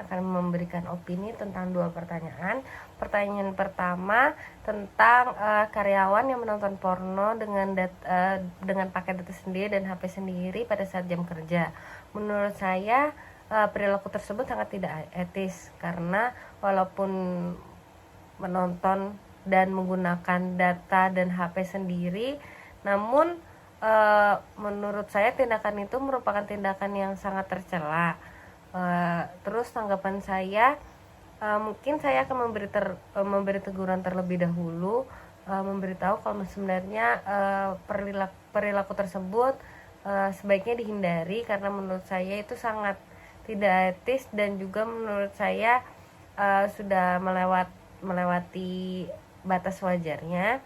akan memberikan opini tentang 2 pertanyaan. Pertanyaan pertama tentang karyawan yang menonton porno dengan pakai data sendiri dan HP sendiri pada saat jam kerja. Menurut saya perilaku tersebut sangat tidak etis, karena walaupun menonton dan menggunakan data dan HP sendiri, namun menurut saya tindakan itu merupakan tindakan yang sangat tercela. Terus tanggapan saya, mungkin saya akan memberi teguran terlebih dahulu, memberitahu kalau sebenarnya perilaku tersebut sebaiknya dihindari, karena menurut saya itu sangat tidak etis, dan juga menurut saya sudah melewati batas wajarnya.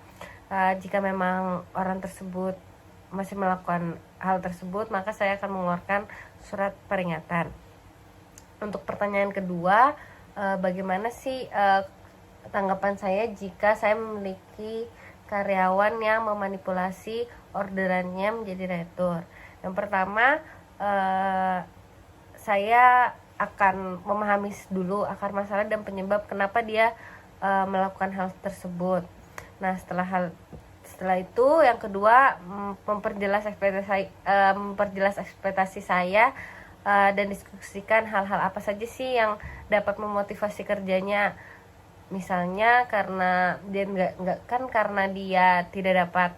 Jika memang orang tersebut masih melakukan hal tersebut, maka saya akan mengeluarkan surat peringatan. Untuk pertanyaan kedua, bagaimana sih tanggapan saya jika saya memiliki karyawan yang memanipulasi orderannya menjadi retur? Yang pertama, saya akan memahami dulu akar masalah dan penyebab kenapa dia melakukan hal tersebut. Nah, setelah itu yang kedua, memperjelas ekspektasi saya dan diskusikan hal-hal apa saja sih yang dapat memotivasi kerjanya. Misalnya karena dia tidak dapat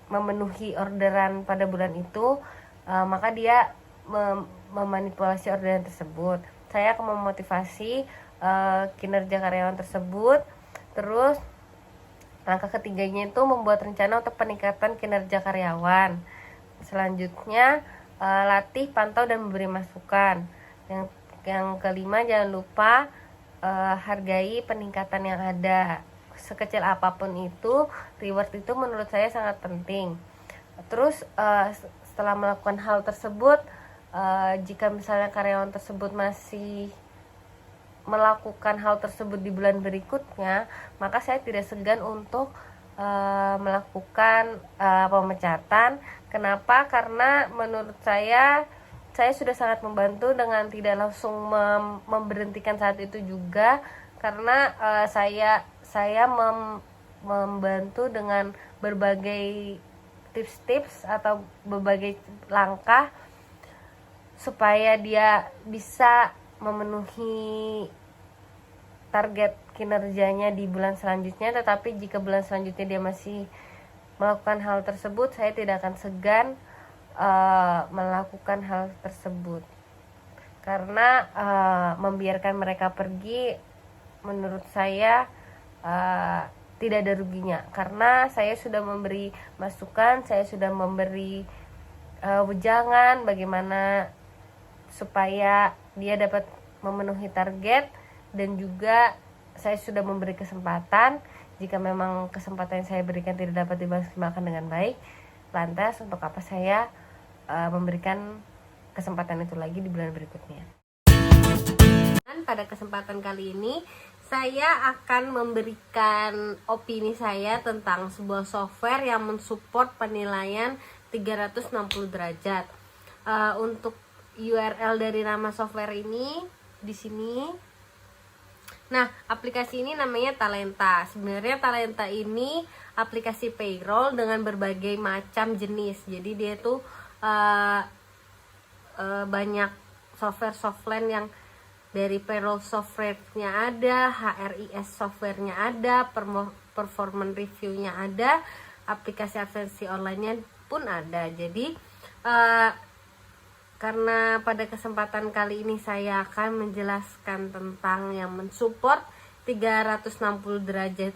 memenuhi orderan pada bulan itu, maka dia memanipulasi orderan tersebut. Saya akan memotivasi kinerja karyawan tersebut. Terus langkah ketiganya itu membuat rencana untuk peningkatan kinerja karyawan. Selanjutnya latih, pantau, dan memberi masukan. Yang kelima, jangan lupa hargai peningkatan yang ada. Sekecil apapun itu, reward itu menurut saya sangat penting. Terus setelah melakukan hal tersebut, jika misalnya karyawan tersebut masih melakukan hal tersebut di bulan berikutnya, maka saya tidak segan untuk melakukan pemecatan. Kenapa? Karena menurut saya sudah sangat membantu dengan tidak langsung memberhentikan saat itu juga, karena saya membantu dengan berbagai tips-tips atau berbagai langkah supaya dia bisa memenuhi target kinerjanya di bulan selanjutnya. Tetapi jika bulan selanjutnya dia masih melakukan hal tersebut, saya tidak akan segan melakukan hal tersebut, karena membiarkan mereka pergi menurut saya tidak ada ruginya, karena saya sudah memberi masukan, saya sudah memberi wejangan bagaimana supaya dia dapat memenuhi target, dan juga saya sudah memberi kesempatan. Jika memang kesempatan yang saya berikan tidak dapat dimaksimalkan dengan baik, lantas untuk apa saya memberikan kesempatan itu lagi di bulan berikutnya. Dan pada kesempatan kali ini saya akan memberikan opini saya tentang sebuah software yang mensupport penilaian 360 derajat. Untuk URL dari nama software ini di sini. Nah, aplikasi ini namanya Talenta. Sebenarnya Talenta ini aplikasi payroll dengan berbagai macam jenis. Jadi dia tuh banyak software yang dari payroll software-nya ada, HRIS software-nya ada, performance review-nya ada, aplikasi absensi online-nya pun ada. Jadi karena pada kesempatan kali ini saya akan menjelaskan tentang yang mensupport 360 derajat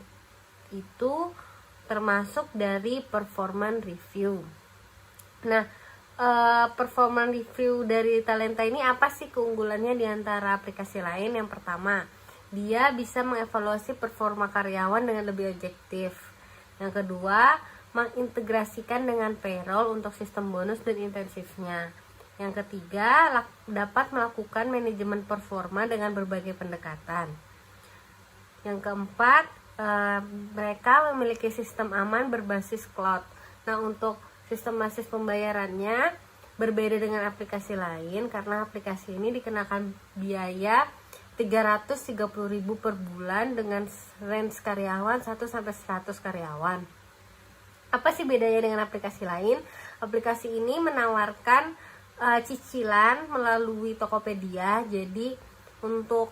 itu, termasuk dari performance review. Nah, performance review dari Talenta ini apa sih keunggulannya di antara aplikasi lain? Yang pertama, dia bisa mengevaluasi performa karyawan dengan lebih objektif. Yang kedua, mengintegrasikan dengan payroll untuk sistem bonus dan intensifnya. Yang ketiga, dapat melakukan manajemen performa dengan berbagai pendekatan. Yang keempat, mereka memiliki sistem aman berbasis cloud. Nah, untuk sistem basis pembayarannya, berbeda dengan aplikasi lain karena aplikasi ini dikenakan biaya 330.000 per bulan dengan range karyawan 1 sampai 100 karyawan. Apa sih bedanya dengan aplikasi lain? Aplikasi ini menawarkan cicilan melalui Tokopedia. Jadi untuk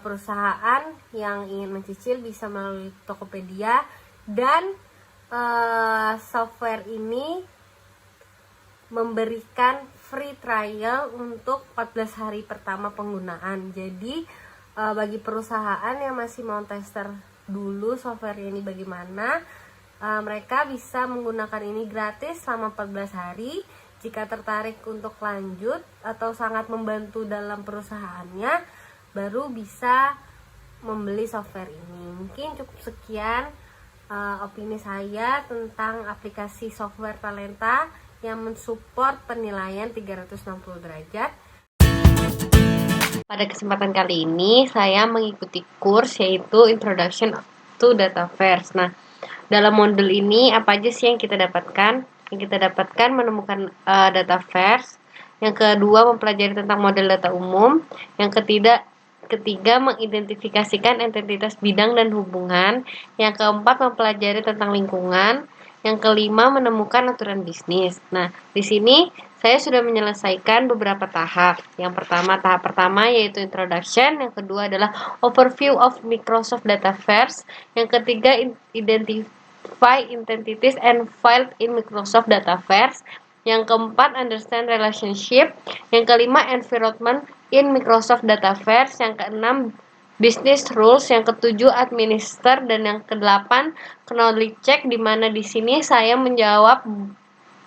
perusahaan yang ingin mencicil bisa melalui Tokopedia, dan software ini memberikan free trial untuk 14 hari pertama penggunaan. Jadi bagi perusahaan yang masih mau tester dulu software ini bagaimana, mereka bisa menggunakan ini gratis selama 14 hari. Jika tertarik untuk lanjut atau sangat membantu dalam perusahaannya, baru bisa membeli software ini. Mungkin cukup sekian opini saya tentang aplikasi software Talenta yang mensupport penilaian 360 derajat. Pada kesempatan kali ini saya mengikuti kurs yaitu Introduction to Dataverse. Nah, dalam modul ini apa aja sih yang kita dapatkan? Yang kita dapatkan menemukan Dataverse. Yang kedua, mempelajari tentang model data umum. Yang ketiga mengidentifikasikan entitas bidang dan hubungan. Yang keempat, mempelajari tentang lingkungan. Yang kelima, menemukan aturan bisnis. Nah, di sini saya sudah menyelesaikan beberapa tahap. Tahap pertama yaitu introduction, yang kedua adalah overview of Microsoft Dataverse, yang ketiga identify entities and files in Microsoft Dataverse, yang keempat understand relationship, yang kelima environment in Microsoft Dataverse, yang keenam business rules, yang ketujuh administer, dan yang kedelapan knowledge check, di mana di sini saya menjawab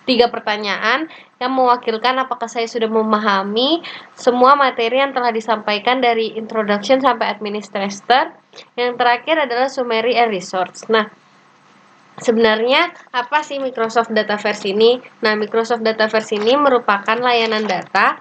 3 pertanyaan yang mewakilkan apakah saya sudah memahami semua materi yang telah disampaikan dari introduction sampai administrator. Yang terakhir adalah summary and resource. Nah, sebenarnya apa sih Microsoft Dataverse ini? Nah, Microsoft Dataverse ini merupakan layanan data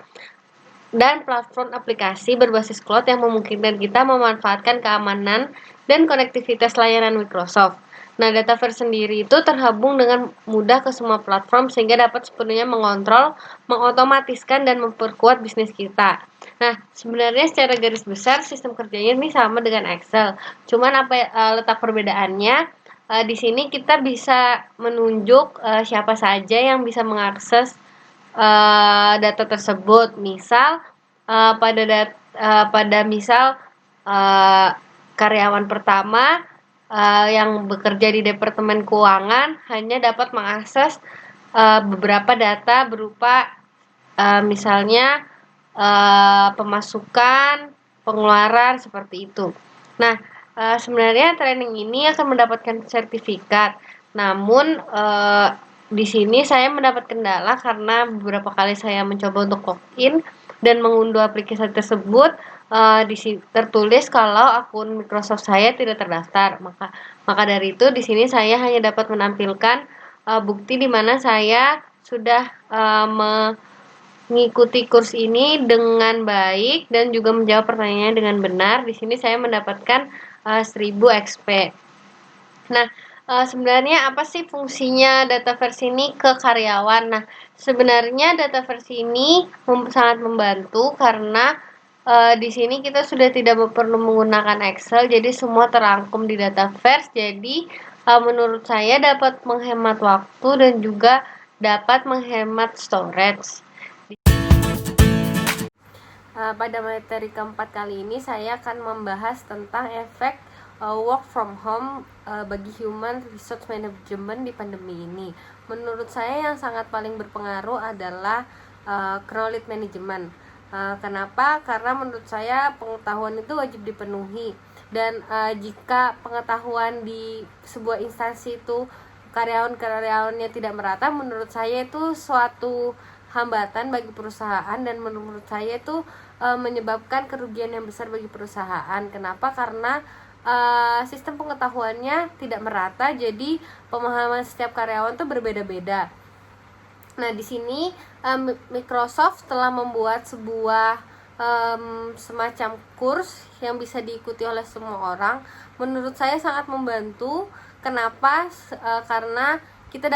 dan platform aplikasi berbasis cloud yang memungkinkan kita memanfaatkan keamanan dan konektivitas layanan Microsoft. Nah, Dataverse sendiri itu terhubung dengan mudah ke semua platform sehingga dapat sepenuhnya mengontrol, mengotomatiskan, dan memperkuat bisnis kita. Nah, sebenarnya secara garis besar sistem kerjanya ini sama dengan Excel. Cuman letak perbedaannya? Di sini kita bisa menunjuk siapa saja yang bisa mengakses data tersebut. Misal karyawan pertama yang bekerja di departemen keuangan hanya dapat mengakses beberapa data berupa misalnya pemasukan, pengeluaran, seperti itu. Nah, sebenarnya training ini akan mendapatkan sertifikat. Namun di sini saya mendapat kendala karena beberapa kali saya mencoba untuk login dan mengunduh aplikasi tersebut, di sini tertulis kalau akun Microsoft saya tidak terdaftar. Maka dari itu di sini saya hanya dapat menampilkan bukti di mana saya sudah mengikuti kurs ini dengan baik dan juga menjawab pertanyaannya dengan benar. Di sini saya mendapatkan 1000 XP. Nah, sebenarnya apa sih fungsinya Dataverse ini ke karyawan? Nah, sebenarnya Dataverse ini sangat membantu karena di sini kita sudah tidak perlu menggunakan Excel, jadi semua terangkum di Dataverse. Jadi menurut saya dapat menghemat waktu dan juga dapat menghemat storage. Pada materi keempat kali ini saya akan membahas tentang efek work from home bagi human resource management di pandemi ini. Menurut saya yang sangat paling berpengaruh adalah knowledge management. Kenapa? Karena menurut saya pengetahuan itu wajib dipenuhi, dan jika pengetahuan di sebuah instansi itu karyawannya tidak merata, menurut saya itu suatu hambatan bagi perusahaan, dan menurut saya itu menyebabkan kerugian yang besar bagi perusahaan. Kenapa? Karena sistem pengetahuannya tidak merata, jadi pemahaman setiap karyawan itu berbeda-beda. Nah, di sini Microsoft telah membuat sebuah semacam kurs yang bisa diikuti oleh semua orang. Menurut saya sangat membantu. Kenapa? Karena kita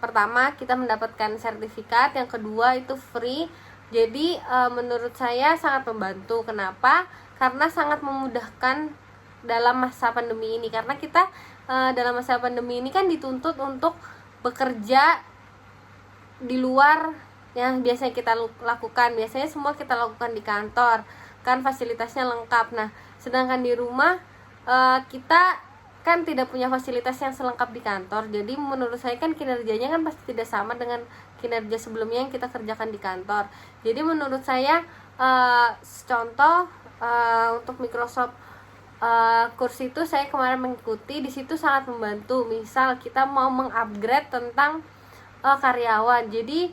pertama kita mendapatkan sertifikat, yang kedua itu free. Jadi menurut saya sangat membantu. Kenapa? Karena sangat memudahkan dalam masa pandemi ini, karena kita dalam masa pandemi ini kan dituntut untuk bekerja di luar yang biasanya kita lakukan. Biasanya semua kita lakukan di kantor, kan fasilitasnya lengkap. Nah, sedangkan di rumah kita kan tidak punya fasilitas yang selengkap di kantor. Jadi menurut saya kan kinerjanya kan pasti tidak sama dengan kinerja sebelumnya yang kita kerjakan di kantor. Jadi menurut saya contoh untuk Microsoft kursi itu saya kemarin mengikuti, di situ sangat membantu. Misal kita mau mengupgrade tentang karyawan, jadi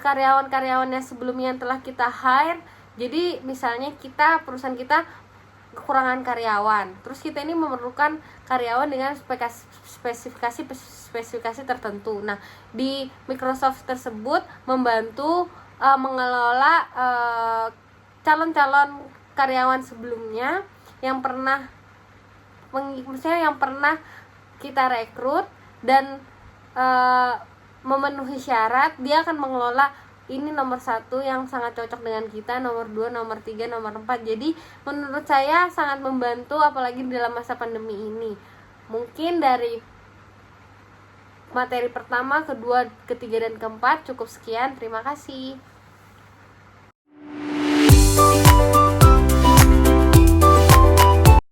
karyawan-karyawan yang sebelumnya yang telah kita hire, jadi misalnya perusahaan kita kekurangan karyawan, terus kita ini memerlukan karyawan dengan spesifikasi tertentu. Nah, di Microsoft tersebut membantu mengelola calon-calon karyawan sebelumnya yang pernah kita rekrut dan memenuhi syarat. Dia akan mengelola ini nomor 1 yang sangat cocok dengan kita, nomor 2, nomor 3, nomor 4. Jadi menurut saya sangat membantu, apalagi dalam masa pandemi ini. Mungkin dari materi pertama, kedua, ketiga, dan keempat cukup sekian. Terima kasih.